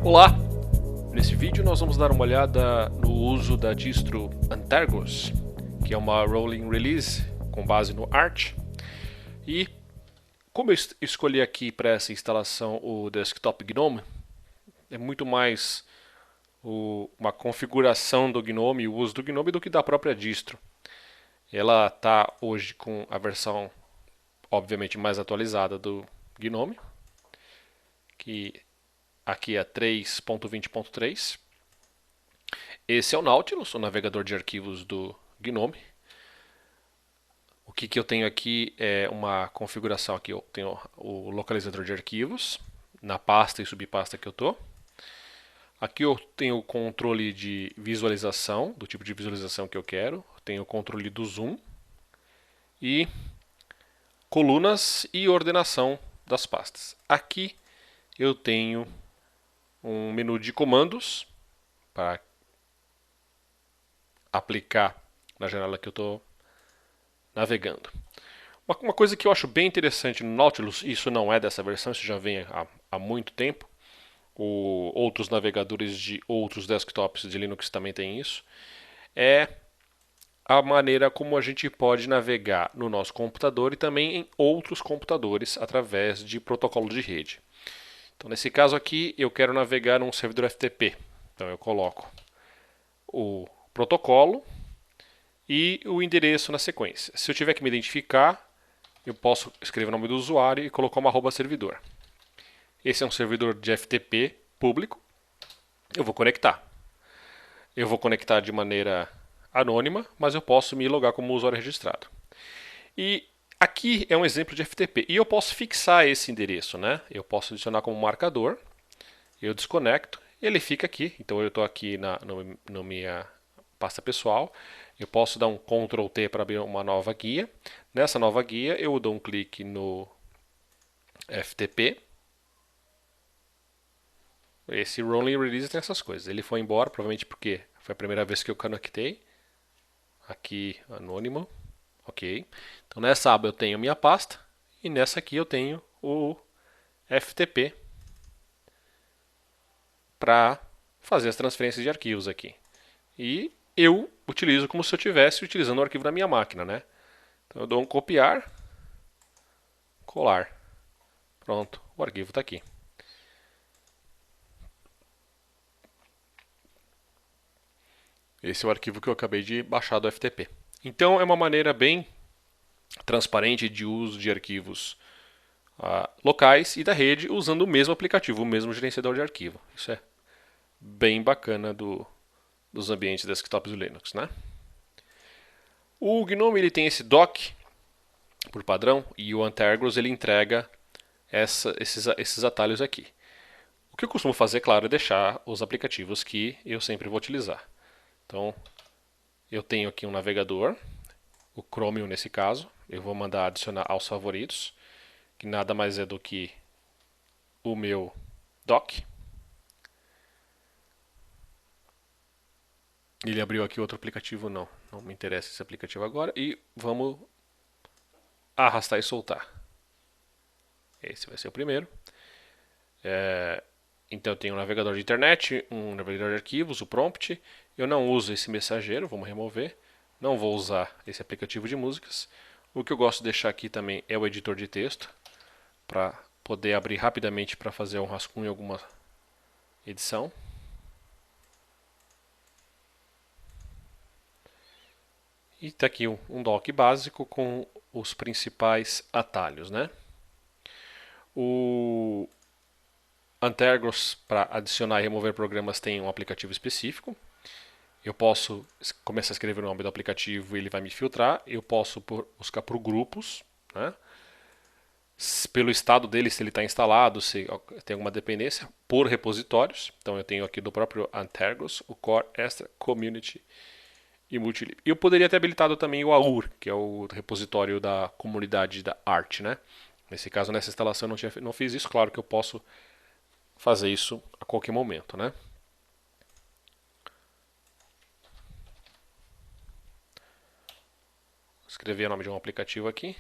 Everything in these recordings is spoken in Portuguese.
Olá! Nesse vídeo nós vamos dar uma olhada no uso da distro Antergos, que é uma rolling release com base no Arch. E como eu escolhi aqui para essa instalação o Desktop Gnome, é muito mais uma configuração do Gnome e o uso do Gnome do que da própria distro. Ela está hoje com a versão obviamente mais atualizada do Gnome, que aqui é 3.20.3. Esse é o Nautilus, o navegador de arquivos do Gnome. O que eu tenho aqui é uma configuração. Aqui eu tenho o localizador de arquivos na pasta e subpasta que eu estou. Aqui eu tenho o controle de visualização, do tipo de visualização que eu quero. Tenho o controle do zoom e colunas e ordenação das pastas. Aqui eu tenho um menu de comandos para aplicar na janela que eu estou navegando. Uma coisa que eu acho bem interessante no Nautilus, isso não é dessa versão, isso já vem há muito tempo, outros navegadores de outros desktops de Linux também têm isso, é a maneira como a gente pode navegar no nosso computador e também em outros computadores através de protocolo de rede. Então, nesse caso aqui, eu quero navegar num servidor FTP. Então, eu coloco o protocolo e o endereço na sequência. Se eu tiver que me identificar, eu posso escrever o nome do usuário e colocar uma @servidor. Esse é um servidor de FTP público. Eu vou conectar. Eu vou conectar de maneira anônima, mas eu posso me logar como usuário registrado. E aqui é um exemplo de FTP. E eu posso fixar esse endereço, né? Eu posso adicionar como marcador. Eu desconecto. Ele fica aqui. Então eu estou aqui na minha pasta pessoal. Eu posso dar um Ctrl T para abrir uma nova guia. Nessa nova guia eu dou um clique no FTP. Esse Rolling Release tem essas coisas. Ele foi embora, provavelmente porque foi a primeira vez que eu conectei. Aqui, anônimo. Ok. Então nessa aba eu tenho minha pasta. E nessa aqui eu tenho o FTP para fazer as transferências de arquivos aqui. E eu utilizo como se eu estivesse utilizando o arquivo na minha máquina, né? Então eu dou um copiar, colar. Pronto, o arquivo está aqui. Esse é o arquivo que eu acabei de baixar do FTP. Então é uma maneira bem transparente de uso de arquivos locais e da rede usando o mesmo aplicativo, o mesmo gerenciador de arquivo. Isso é bem bacana dos ambientes desktops do Linux, né? O GNOME ele tem esse dock por padrão e o Antergos ele entrega esses atalhos aqui. O que eu costumo fazer, claro, é deixar os aplicativos que eu sempre vou utilizar. Então, eu tenho aqui um navegador, o Chromium nesse caso. Eu vou mandar adicionar aos favoritos, que nada mais é do que o meu dock. Ele abriu aqui outro aplicativo, não me interessa esse aplicativo agora. E vamos arrastar e soltar. Esse vai ser o primeiro. Então eu tenho um navegador de internet, um navegador de arquivos, o prompt. Eu não uso esse mensageiro, vamos remover. Não vou usar esse aplicativo de músicas. O que eu gosto de deixar aqui também é o editor de texto, para poder abrir rapidamente para fazer um rascunho em alguma edição. E está aqui um dock básico com os principais atalhos, né? O Antergos, para adicionar e remover programas, tem um aplicativo específico. Eu posso começar a escrever o nome do aplicativo e ele vai me filtrar. Eu posso buscar por grupos, né? Pelo estado dele, se ele está instalado, se tem alguma dependência, por repositórios. Então eu tenho aqui do próprio Antergos, o Core, Extra, Community e Multilib. E eu poderia ter habilitado também o AUR, que é o repositório da comunidade da Arch, né? Nesse caso, nessa instalação eu não fiz isso. Claro que eu posso fazer isso a qualquer momento, né? Escrever o nome de um aplicativo aqui.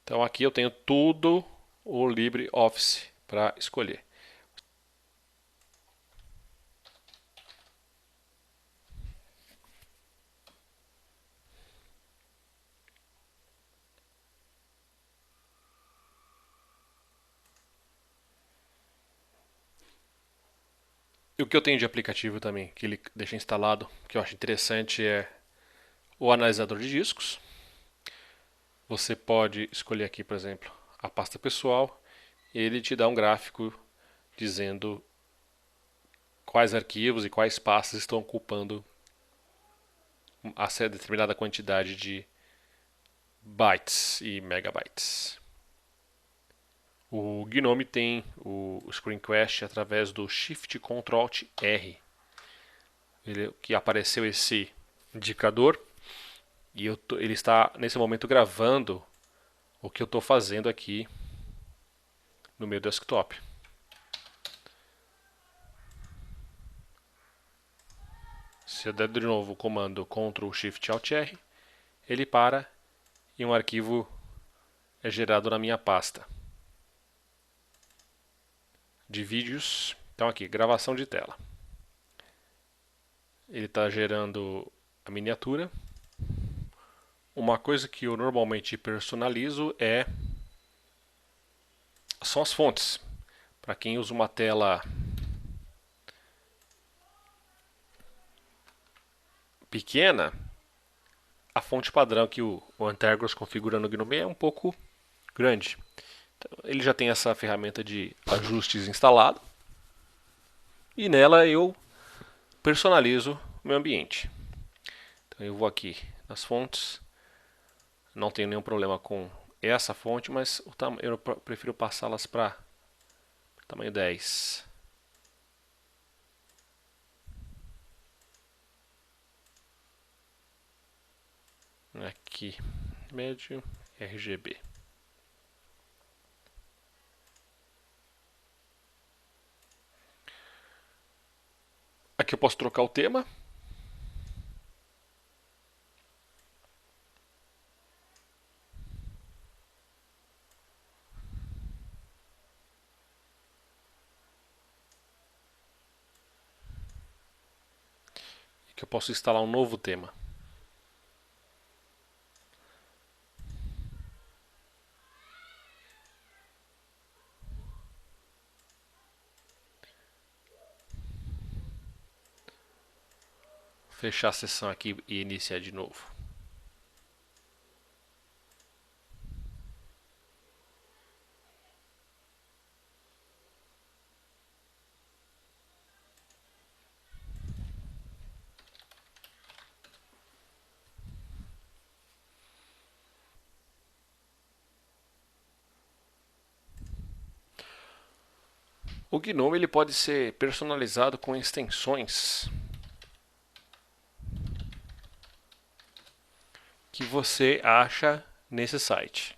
Então aqui eu tenho tudo o LibreOffice para escolher. E o que eu tenho de aplicativo também, que ele deixa instalado, que eu acho interessante, é o analisador de discos. Você pode escolher aqui, por exemplo, a pasta pessoal, e ele te dá um gráfico dizendo quais arquivos e quais pastas estão ocupando a determinada quantidade de bytes e megabytes. O Gnome tem o ScreenQuest através do Shift Ctrl Alt R, que apareceu esse indicador e ele está nesse momento gravando o que eu estou fazendo aqui no meu desktop. Se eu der de novo o comando Ctrl Shift Alt R, ele para e um arquivo é gerado na minha pasta de vídeos. Então aqui, gravação de tela. Ele está gerando a miniatura. Uma coisa que eu normalmente personalizo são as fontes. Para quem usa uma tela pequena, a fonte padrão que o Antergos configura no Gnome é um pouco grande. Então, ele já tem essa ferramenta de ajustes instalado e nela eu personalizo o meu ambiente. Então eu vou aqui nas fontes, não tenho nenhum problema com essa fonte, mas eu prefiro passá-las para tamanho 10. Aqui, médio, RGB. Aqui eu posso trocar o tema. Aqui eu posso instalar um novo tema. Fechar a sessão aqui e iniciar de novo. O Gnome ele pode ser personalizado com extensões que você acha nesse site.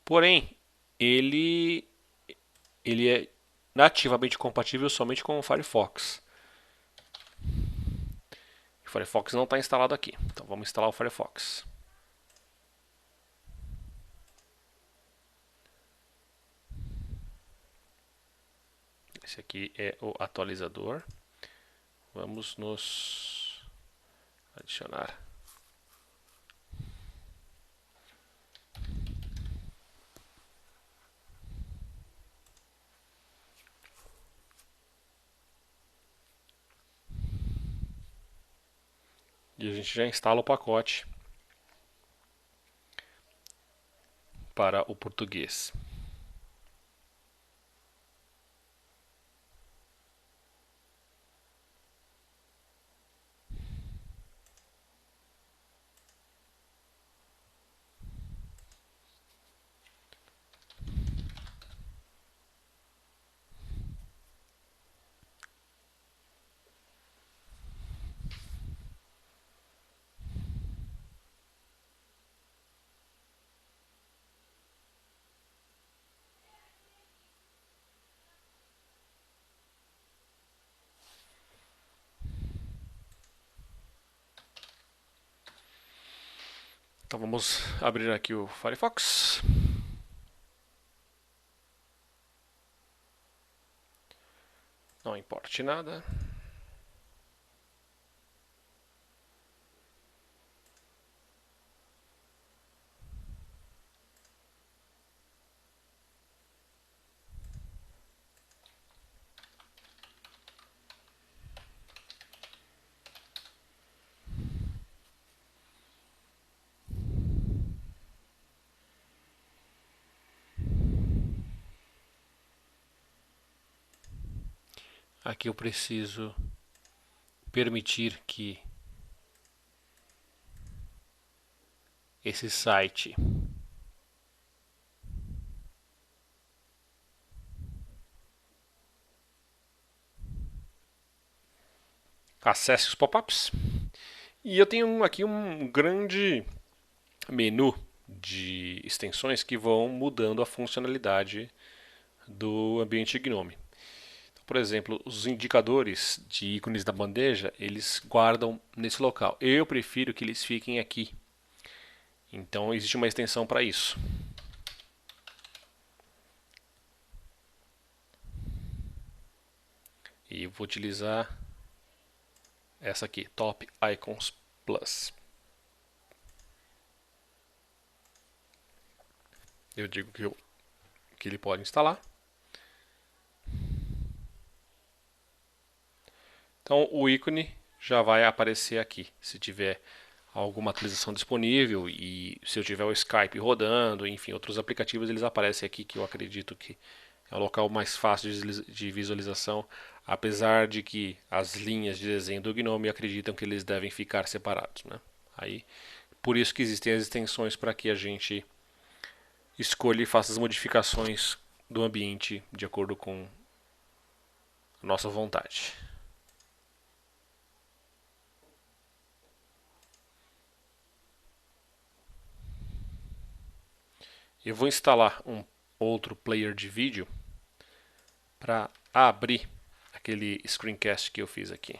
Porém, ele é nativamente compatível somente com o Firefox. O Firefox não está instalado aqui, então vamos instalar o Firefox. Esse aqui é o atualizador. Vamos nos adicionar. E a gente já instala o pacote para o português. Então vamos abrir aqui o Firefox. Não importe nada. Aqui eu preciso permitir que esse site acesse os pop-ups. E eu tenho aqui um grande menu de extensões que vão mudando a funcionalidade do ambiente Gnome. Então, por exemplo, os indicadores de ícones da bandeja, eles guardam nesse local. Eu prefiro que eles fiquem aqui. Então existe uma extensão para isso. E vou utilizar essa aqui, Top Icons Plus. Eu digo que ele pode instalar. Então o ícone já vai aparecer aqui, se tiver alguma atualização disponível e se eu tiver o Skype rodando, enfim, outros aplicativos eles aparecem aqui, que eu acredito que é o local mais fácil de visualização, apesar de que as linhas de desenho do Gnome acreditam que eles devem ficar separados, né? Aí, por isso que existem as extensões para que a gente escolha e faça as modificações do ambiente de acordo com a nossa vontade. Eu vou instalar um outro player de vídeo para abrir aquele screencast que eu fiz aqui.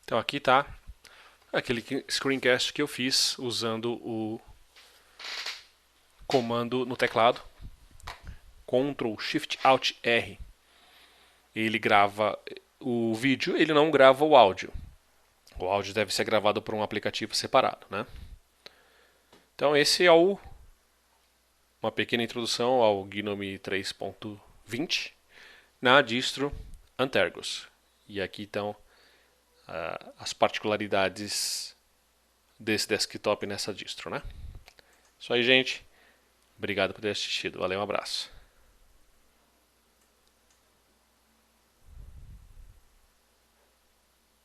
Então aqui está aquele screencast que eu fiz usando o comando no teclado Ctrl Shift Alt R. Ele grava o vídeo, ele não grava o áudio. O áudio deve ser gravado por um aplicativo separado, né? Então esse é uma pequena introdução ao Gnome 3.20 na distro Antergos. E aqui estão as particularidades desse desktop nessa distro, né? Isso aí, gente. Obrigado por ter assistido. Valeu, um abraço.